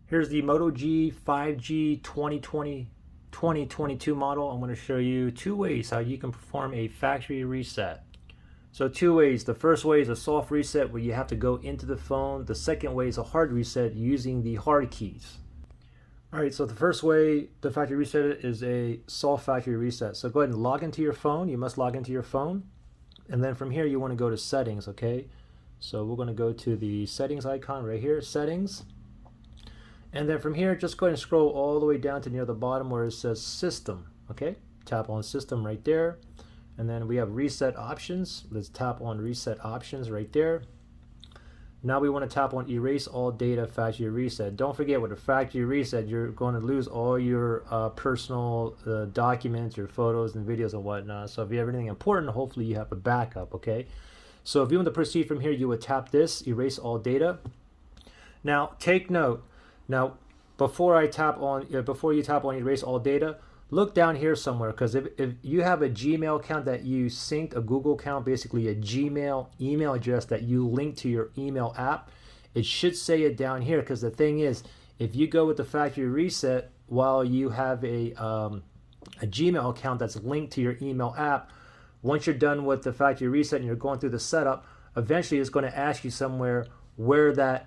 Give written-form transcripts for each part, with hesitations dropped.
Here's the Moto G 5G 2022 model. I'm going to show you two ways how you can perform a factory reset. So two ways. The first way is a soft reset where you have to go into the phone. The second way is a hard reset using the hard keys. Alright, so the first way the factory reset is a soft factory reset. So go ahead and log into your phone. You must log into your phone. And then from here you want to go to settings, okay? So we're going to go to the settings icon right here, settings. And then from here, just go ahead and scroll all the way down to near the bottom where it says System. Okay, tap on System right there. And then we have Reset Options. Let's tap on Reset Options right there. Now we want to tap on Erase All Data Factory Reset. Don't forget, with a factory reset, you're going to lose all your personal documents, your photos and videos and whatnot. So if you have anything important, hopefully you have a backup, okay? So if you want to proceed from here, you would tap this, Erase All Data. Now, take note. Now, before you tap on Erase All Data, look down here somewhere, because if you have a Gmail account that you synced, a Google account, basically a Gmail email address that you link to your email app, it should say it down here. Because the thing is, if you go with the factory reset while you have a Gmail account that's linked to your email app, once you're done with the factory reset and you're going through the setup, eventually it's going to ask you somewhere where that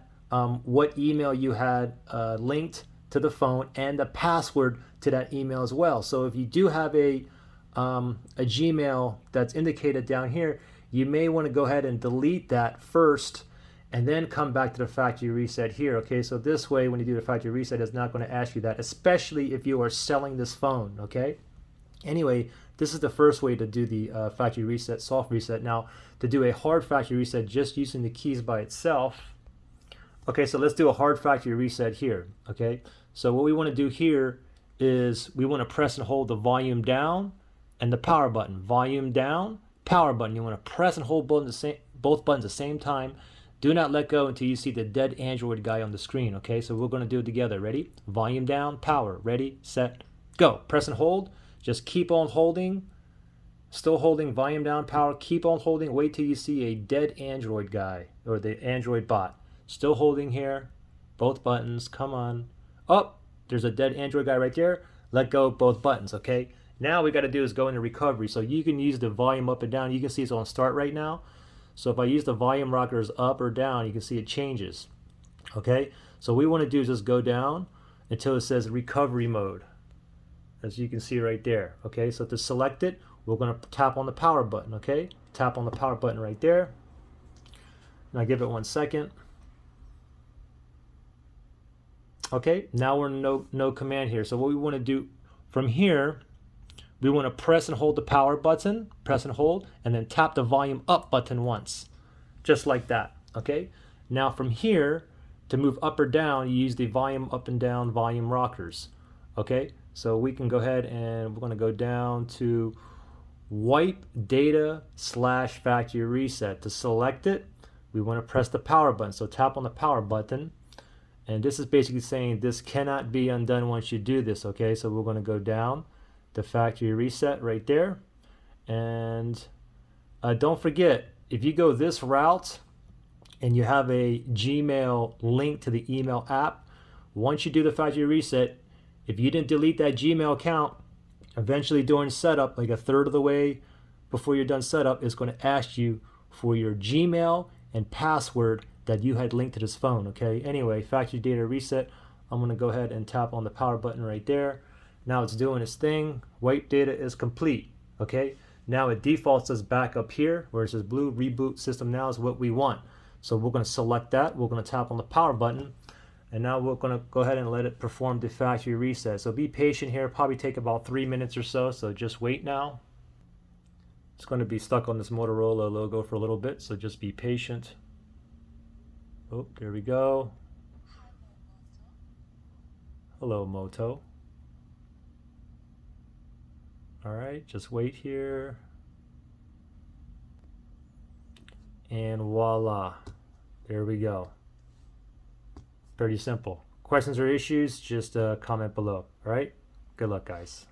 what email you had linked to the phone and the password to that email as well. So if you do have a Gmail that's indicated down here, you may want to go ahead and delete that first and then come back to the factory reset here. Okay, so this way when you do the factory reset, it's not going to ask you that, especially if you are selling this phone. Okay, anyway, this is the first way to do the factory reset, soft reset. Now, to do a hard factory reset just using the keys by itself. Okay, so let's do a hard factory reset here. Okay, so what we want to do here is we want to press and hold the volume down and the power button. Volume down, power button. You want to press and hold both buttons at the same time. Do not let go until you see the dead Android guy on the screen. Okay, so we're going to do it together. Ready? Volume down, power. Ready, set, go. Press and hold. Just keep on holding. Still holding, volume down, power. Keep on holding. Wait till you see a dead Android guy or the Android bot. Still holding here, both buttons, come on. Oh, there's a dead Android guy right there. Let go of both buttons, okay? Now we got to do is go into recovery. So you can use the volume up and down. You can see it's on start right now. So if I use the volume rockers up or down, you can see it changes, okay? So what we want to do is just go down until it says recovery mode, as you can see right there, okay? So to select it, we're going to tap on the power button, okay? Tap on the power button right there. Now give it 1 second. Okay, now we're in no command here. So what we want to do from here, we want to press and hold the power button, press and hold, and then tap the volume up button once, just like that. Okay, now from here, to move up or down, you use the volume up and down volume rockers. Okay, so we can go ahead and we're going to go down to wipe data / factory reset. To select it, we want to press the power button. So tap on the power button. And this is basically saying this cannot be undone once you do this, okay? So we're going to go down to factory reset right there. And don't forget, if you go this route and you have a Gmail link to the email app, once you do the factory reset, if you didn't delete that Gmail account, eventually during setup, like a third of the way before you're done setup, it's going to ask you for your Gmail and password that you had linked to this phone, okay? Anyway, factory data reset. I'm going to go ahead and tap on the power button right there. Now it's doing its thing. Wipe data is complete, okay? Now it defaults us back up here where it says blue, reboot system now is what we want. So we're going to select that. We're going to tap on the power button. And now we're going to go ahead and let it perform the factory reset. So be patient here. Probably take about 3 minutes or so. So just wait now. It's going to be stuck on this Motorola logo for a little bit. So just be patient. Oh, there we go. Hello, Moto. All right, just wait here. And voila, there we go. Pretty simple. Questions or issues, just comment below. All right, good luck, guys.